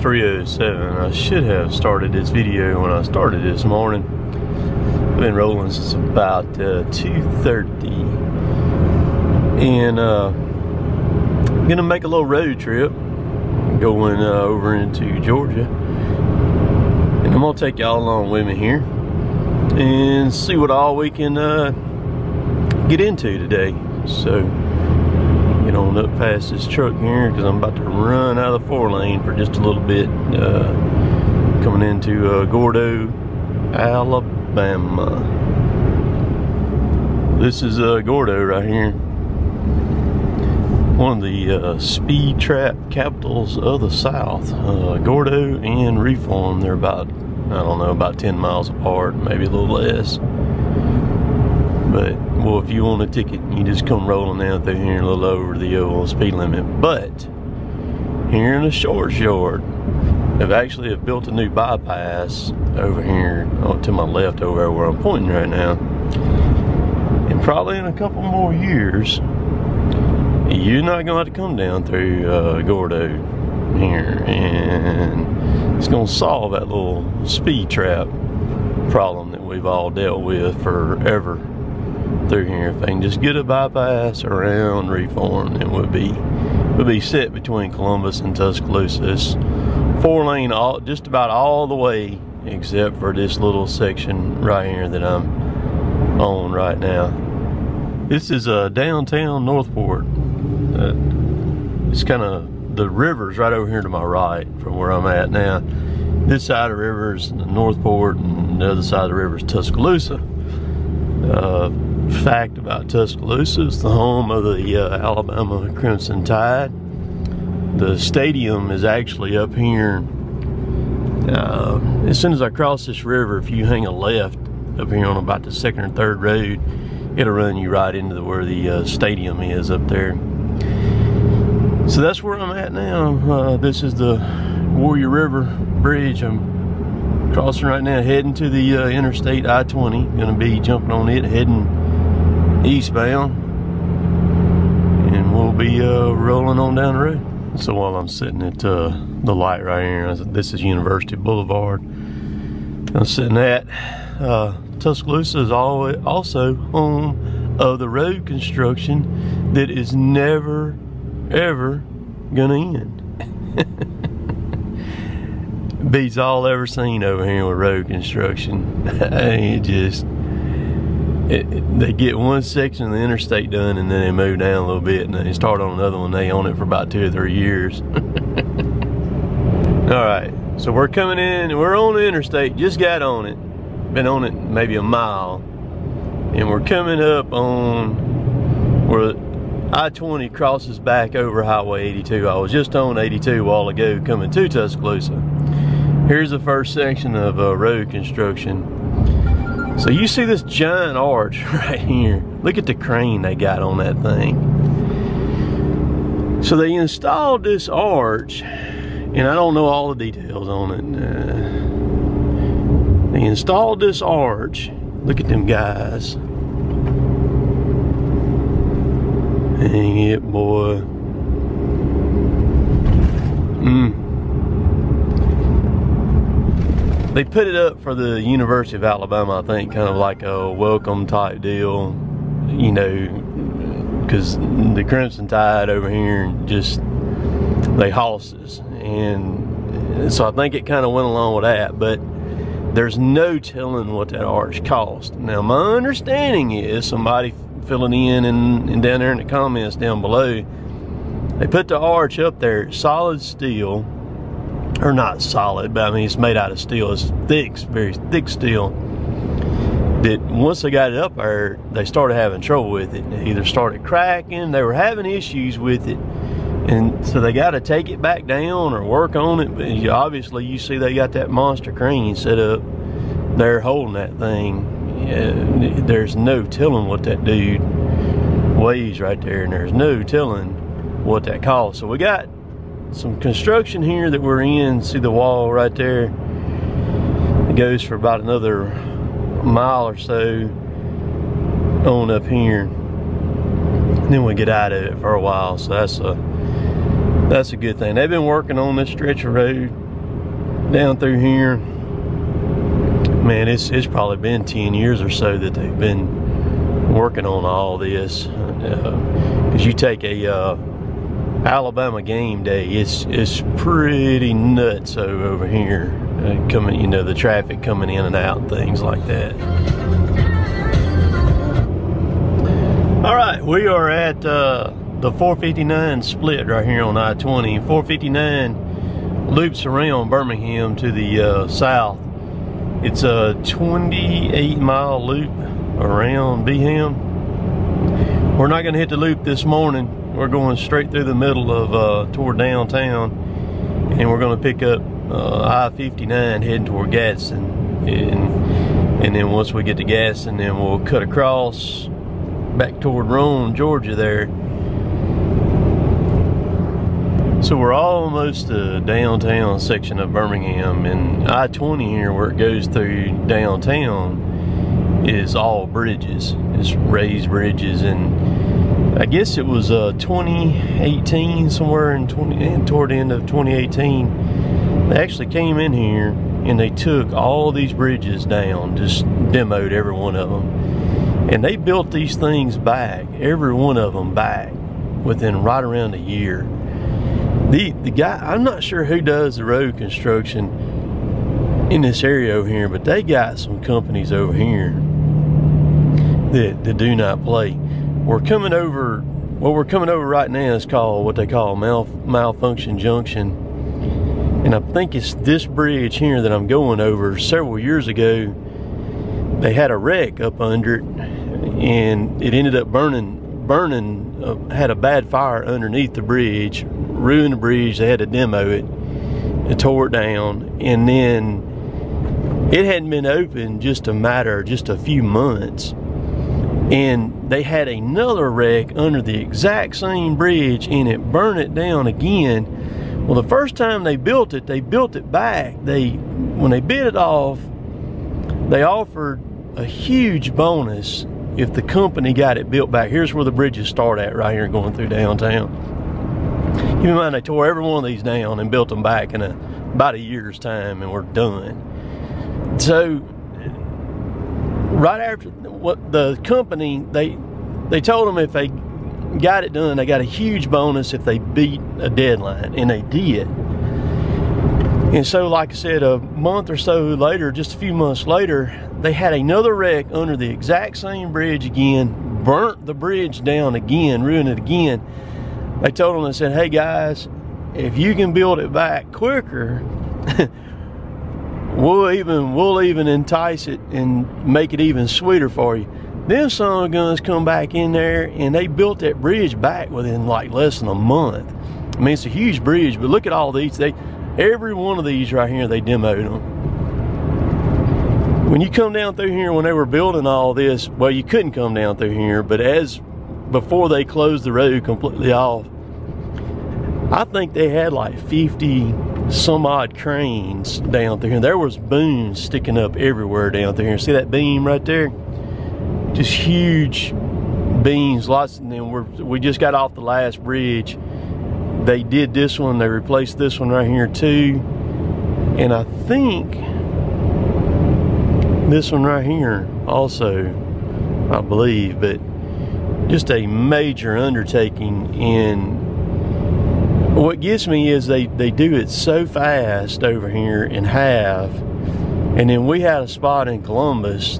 3:07. I should have started this video when I started this morning. I've been rolling since about 2:30, and I'm gonna make a little road trip going over into Georgia, and I'm gonna take y'all along with me here and see what all we can get into today. So get on up past this truck here because I'm about to run out of the 4-lane for just a little bit, coming into Gordo, Alabama. This is Gordo right here, one of the speed trap capitals of the South. Gordo and Reform, they're about, I don't know, about 10 miles apart, maybe a little less. But, well, if you want a ticket, you just come rolling down through here a little over the speed limit. But, here in the Shorts Yard, they've actually built a new bypass over here to my left over where I'm pointing right now. And probably in a couple more years, you're not gonna have to come down through Gordo here, and it's gonna solve that little speed trap problem that we've all dealt with forever through here. If they can just get a bypass around Reform, it would be set between Columbus and Tuscaloosa. It's 4-lane just about all the way except for this little section right here that I'm on right now. This is downtown Northport. It's kind of, the river's right over here to my right from where I'm at now. This side of the river is Northport, and the other side of the river is Tuscaloosa. Fact about Tuscaloosa, it's the home of the Alabama Crimson Tide. The stadium is actually up here. As soon as I cross this river, if you hang a left up here on about the 2nd or 3rd road, it'll run you right into where the stadium is up there. So that's where I'm at now. This is the Warrior River Bridge. I'm crossing right now, heading to the Interstate I-20. Gonna be jumping on it, heading eastbound, and we'll be rolling on down the road. So while I'm sitting at the light right here, this is University Boulevard, I'm sitting at Tuscaloosa is also home of the road construction that is never ever gonna end. Beats all ever seen over here with road construction. They get one section of the interstate done, and then they move down a little bit, and then they start on another one. They own it for about 2 or 3 years. All right, so we're coming in, and we're on the interstate. Just got on it, been on it maybe a mile, and we're coming up on where I-20 crosses back over Highway 82. I was just on 82 a while ago coming to Tuscaloosa. Here's the first section of road construction. So you see this giant arch right here. Look at the crane they got on that thing. So they installed this arch, and I don't know all the details on it. They installed this arch. Look at them guys. Dang it, boy. They put it up for the University of Alabama, I think, kind of like a welcome type deal, you know, because the Crimson Tide over here just, they hosses. And so I think it kind of went along with that, but there's no telling what that arch cost. Now, my understanding is, somebody fill it in and down there in the comments down below, they put the arch up there, solid steel, or not solid, but I mean it's made out of steel. It's thick, very thick steel, that once they got it up there, they started having trouble with it. They either started cracking, they were having issues with it, and so they got to take it back down or work on it. But obviously you see they got that monster crane set up there holding that thing. There's no telling what that dude weighs right there, and there's no telling what that costs. So we got some construction here that we're in. See the wall right there? It goes for about another mile or so on up here. And then we get out of it for a while. So that's a good thing. They've been working on this stretch of road down through here, man, it's probably been 10 years or so that they've been working on all this. Because you take a Alabama game day, it's pretty nuts over here. Coming, you know, the traffic coming in and out and things like that. All right, we are at the 459 split right here on I-20. 459 loops around Birmingham to the south. It's a 28-mile loop around Beeham. We're not going to hit the loop this morning. We're going straight through the middle of toward downtown, and we're going to pick up I-59 heading toward Gadsden, and then once we get to Gadsden, then we'll cut across back toward Rome, Georgia there. So we're almost to downtown section of Birmingham, and I-20 here, where it goes through downtown, is all bridges. It's raised bridges, and I guess it was 2018, somewhere in toward the end of 2018, they actually came in here and they took all these bridges down, just demoed every one of them, and they built these things back, every one of them back, within right around a year. The guy, I'm not sure who does the road construction in this area over here, but they got some companies over here that do not play. We're coming over, what we're coming over right now is called what they call Malfunction Junction. And I think it's this bridge here that I'm going over. Several years ago, they had a wreck up under it, and it ended up burning, had a bad fire underneath the bridge, ruined the bridge. They had to demo it and tore it down, and then it hadn't been open just a few months, and they had another wreck under the exact same bridge, and it burned it down again. Well, the first time they built it back. When they bid it off, they offered a huge bonus if the company got it built back. Here's where the bridges start at, right here going through downtown. Keep in mind, they tore every one of these down and built them back in about a year's time, and we're done. So right after what the company, they told them if they got it done, they got a huge bonus if they beat a deadline, and they did. And so, like I said, a month or so later, just a few months later, they had another wreck under the exact same bridge again, burnt the bridge down again, ruined it again. They told them, they said, hey guys, if you can build it back quicker, we'll even entice it and make it even sweeter for you. Them son of guns come back in there, and they built that bridge back within like less than a month. I mean, it's a huge bridge, but look at all these. Every one of these right here, they demoed them. When you come down through here, when they were building all this, well, you couldn't come down through here, but before they closed the road completely off, I think they had like 50 some odd cranes down through here. There was booms sticking up everywhere down through here. See that beam right there? Just huge beams, lots. And then we just got off the last bridge. They did this one, they replaced this one right here too, and I think this one right here also, I believe. But just a major undertaking. And what gets me is they do it so fast over here in half. And then we had a spot in Columbus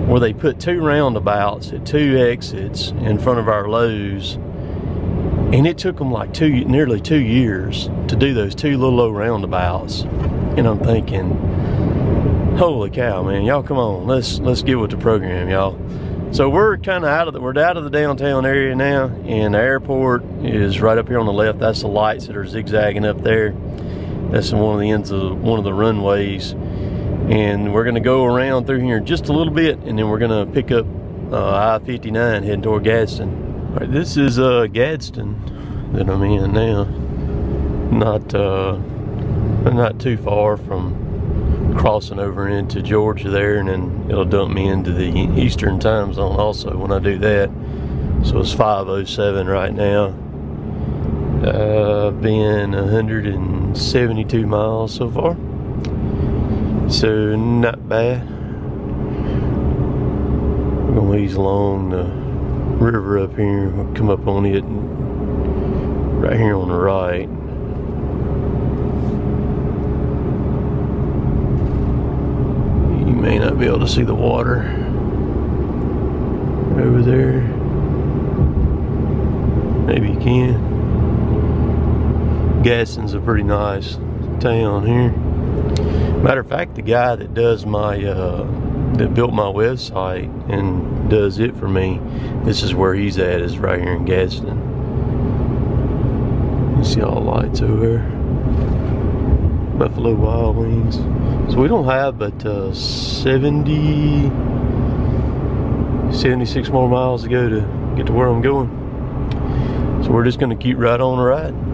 where they put 2 roundabouts at 2 exits in front of our Lowe's, and it took them like nearly 2 years to do those 2 little old roundabouts. And I'm thinking, holy cow, man, y'all come on, let's get with the program, y'all. So we're kind of out of the downtown area now, and the airport is right up here on the left. That's the lights that are zigzagging up there. That's one of the ends of one of the runways. And we're gonna go around through here just a little bit, and then we're gonna pick up I-59 heading toward Gadsden. All right, this is Gadsden that I'm in now. Not too far from crossing over into Georgia there, and then it'll dump me into the Eastern time zone also when I do that. So it's 5:07 right now. I've been 172 miles so far. So not bad. We're gonna ease along the river up here. We'll come up on it right here on the right. You may not be able to see the water over there. Maybe you can. Gadsden's a pretty nice town here. Matter of fact, the guy that does my that built my website and does it for me, this is where he's at, is right here in Gadsden. You see all the lights over there. Buffalo Wild Wings. So we don't have but 76 more miles to go to get to where I'm going. So we're just gonna keep right on riding.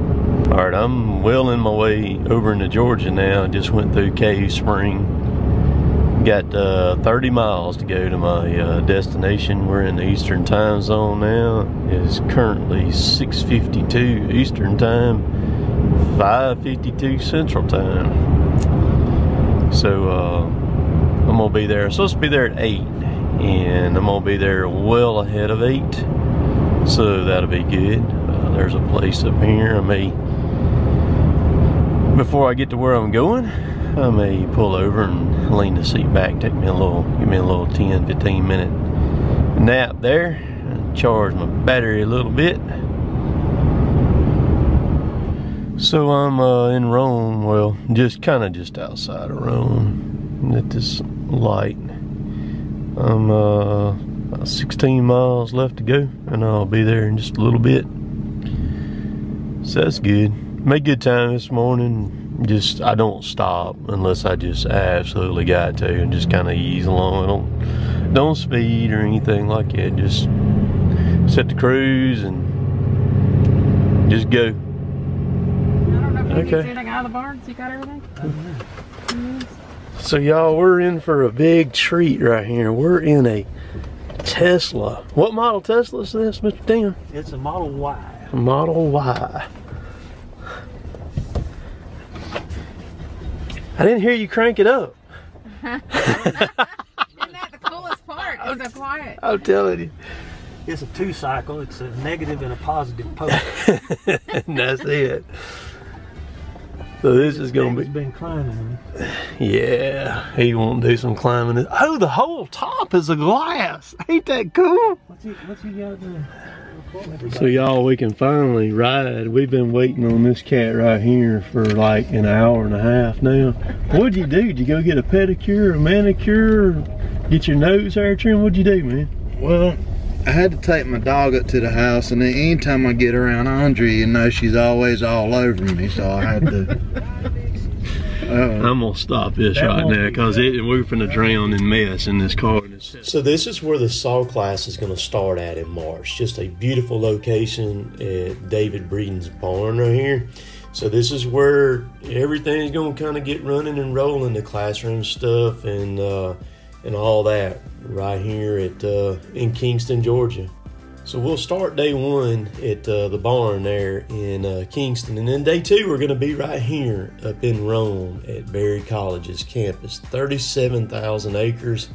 All right, I'm well in my way over into Georgia now. Just went through Cave Spring. Got 30 miles to go to my destination. We're in the Eastern time zone now. It's currently 6:52 Eastern time, 5:52 Central time. So I'm gonna be there. I'm supposed to be there at 8, and I'm gonna be there well ahead of 8. So that'll be good. There's a place up here. I may, before I get to where I'm going, I may pull over and lean the seat back, give me a little 10-15 minute nap there, and charge my battery a little bit. So I'm in Rome, well, just outside of Rome at this light. I'm about 16 miles left to go, and I'll be there in just a little bit. So that's good. Made good time this morning. I don't stop unless I just absolutely got to, and just kind of ease along. I don't speed or anything like that. Just set the cruise and just go. I don't know if you get anything out of the barns. You got everything? So y'all, we're in for a big treat right here. We're in a Tesla. What model Tesla is this, Mr. Tim? It's a Model Y. A Model Y. I didn't hear you crank it up. Isn't that the coolest part? It's so quiet. I'm telling you. It's a 2-cycle. It's a negative and a positive pole. And that's it. So this is gonna be. He's been climbing. Yeah, he won't do some climbing. Oh, the whole top is a glass. Ain't that cool? What's he got there? So y'all, we can finally ride. We've been waiting on this cat right here for like an hour and a half now. What'd you do? Did you go get a pedicure, a manicure, get your nose hair trimmed? What'd you do, man? Well, I had to take my dog up to the house, and then anytime I get around Andre, you know, she's always all over me, so I had to. I'm gonna stop this right now because we're finna drown in mess in this car. So this is where the SAW class is gonna start at in March. Just a beautiful location at David Breeden's barn right here. So this is where everything's gonna kind of get running and rolling, the classroom stuff and all that right here at in Kingston, Georgia. So we'll start day 1 at the barn there in Kingston, and then day 2 we're going to be right here up in Rome at Berry College's campus. 37,000 acres,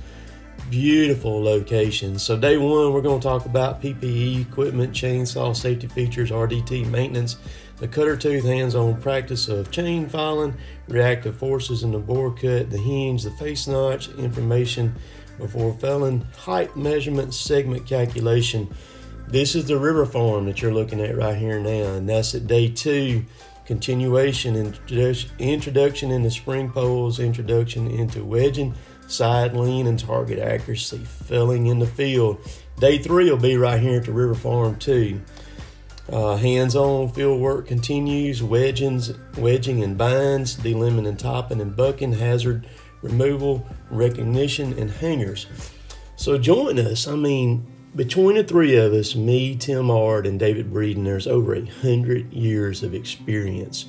beautiful location. So day 1 we're going to talk about PPE, equipment, chainsaw, safety features, RDT maintenance, the cutter tooth, hands-on practice of chain filing, reactive forces in the bore cut, the hinge, the face notch, information before felling, height measurement, segment calculation. This is the river farm that you're looking at right here now, and that's at day 2. Continuation, introduction into spring poles, introduction into wedging, side lean, and target accuracy, felling in the field. Day 3 will be right here at the river farm too. Hands-on field work continues, wedging and binds, delimbing and topping and bucking, hazard removal, recognition, and hangers. So join us. I mean, between the 3 of us, me, Tim Ard, and David Breeden, there's over 100 years of experience.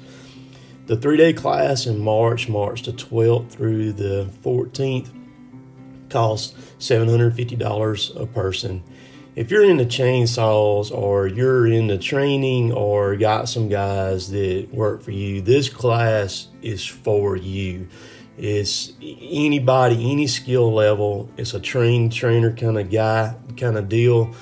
The 3-day class in March the 12th through the 14th, costs $750 a person. If you're into chainsaws, or you're into training, or got some guys that work for you, this class is for you. It's anybody, any skill level. It's a trainer kind of guy, kind of deal.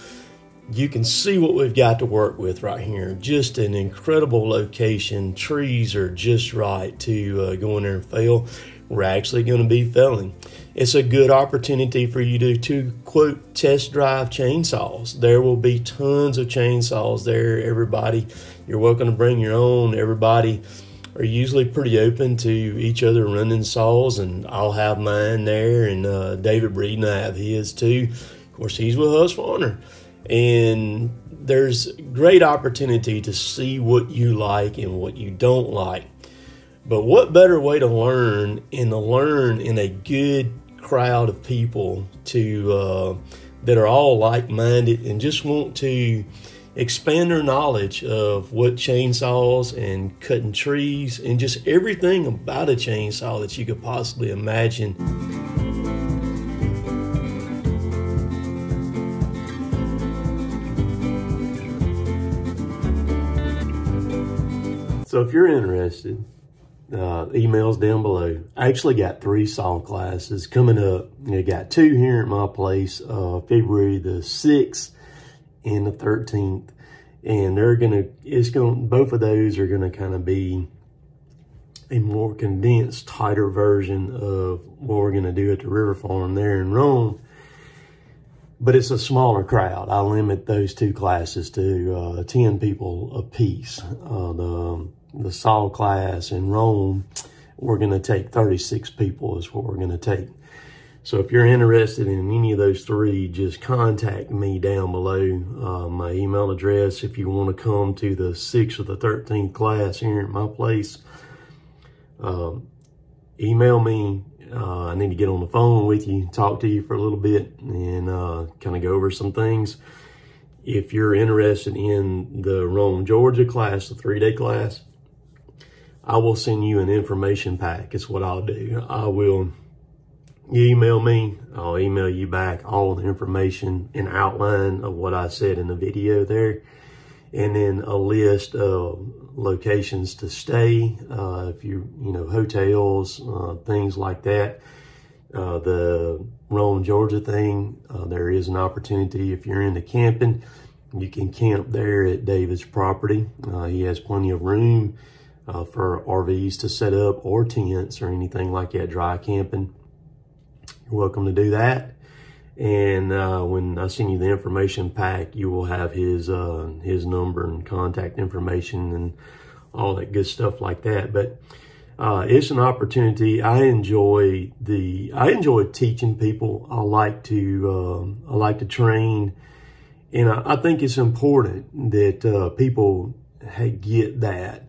You can see what we've got to work with right here. Just an incredible location. Trees are just right to go in there and fell. We're actually going to be felling. It's a good opportunity for you to quote, test drive chainsaws. There will be tons of chainsaws there, everybody. You're welcome to bring your own. Everybody are usually pretty open to each other running saws, and I'll have mine there, and David Breeden, I have his too. Of course, he's with Husqvarna. And there's great opportunity to see what you like and what you don't like. But what better way to learn and to learn in a good crowd of people that are all like-minded and just want to expand their knowledge of what chainsaws and cutting trees and just everything about a chainsaw that you could possibly imagine. So if you're interested, emails down below. I actually got 3 saw classes coming up. I got 2 here at my place, February the 6th and the 13th. And both of those are gonna kind of be a more condensed, tighter version of what we're gonna do at the River Farm there in Rome. But it's a smaller crowd. I limit those 2 classes to 10 people a piece. The saw class in Rome, we're going to take 36 people is what we're going to take. So if you're interested in any of those 3, just contact me down below. My email address, if you want to come to the 6th or the 13th class here at my place, email me. I need to get on the phone with you, talk to you for a little bit, and kind of go over some things. If you're interested in the Rome, Georgia class, the 3-day class, I will send you an information pack. It's what I'll do. You email me, I'll email you back all the information and outline of what I said in the video there. And then a list of locations to stay, if you hotels, things like that. The Rome, Georgia thing, there is an opportunity if you're into camping. You can camp there at David's property. He has plenty of room for RVs to set up or tents or anything like that, dry camping. You're welcome to do that. And when I send you the information pack, you will have his number and contact information and all that good stuff like that. But it's an opportunity. I enjoy teaching people. I like to train, and I think it's important that people get that.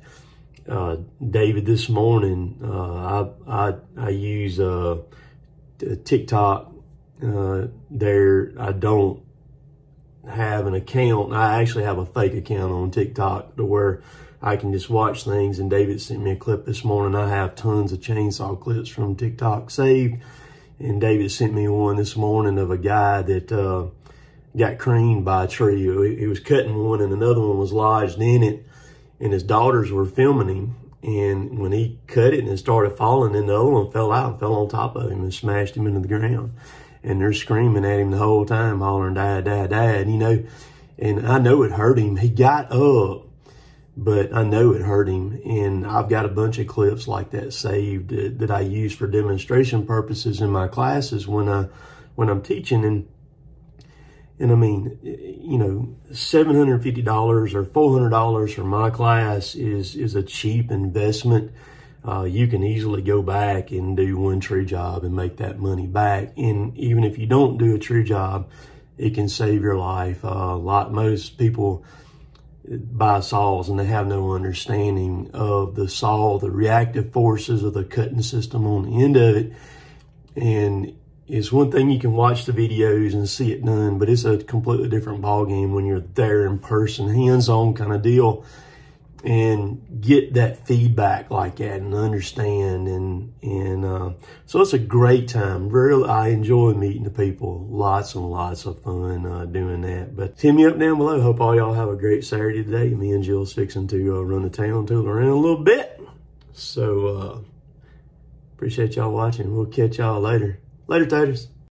David, this morning, I use TikTok there. I don't have an account. I actually have a fake account on TikTok to where I can just watch things. And David sent me a clip this morning. I have tons of chainsaw clips from TikTok saved. And David sent me one this morning of a guy that got creamed by a tree. He was cutting one and another one was lodged in it. And his daughters were filming him. And when he cut it and it started falling, then the other one fell out and fell on top of him and smashed him into the ground. And they're screaming at him the whole time, hollering, "Dad, Dad, Dad," And I know it hurt him. He got up, but I know it hurt him. And I've got a bunch of clips like that saved that I use for demonstration purposes in my classes when I'm teaching. And I mean, $750 or $400 for my class is a cheap investment. You can easily go back and do one tree job and make that money back. And even if you don't do a tree job, it can save your life. Most people buy saws and they have no understanding of the saw, the reactive forces of the cutting system on the end of it. And it's one thing you can watch the videos and see it done, but it's a completely different ballgame when you're there in person, hands-on kind of deal, and get that feedback like that and understand. And so it's a great time. I enjoy meeting the people. Lots and lots of fun doing that. But hit me up down below. Hope all y'all have a great Saturday today. Me and Jill's fixing to run the town, tool around a little bit. So Appreciate y'all watching. We'll catch y'all later. Later, taters.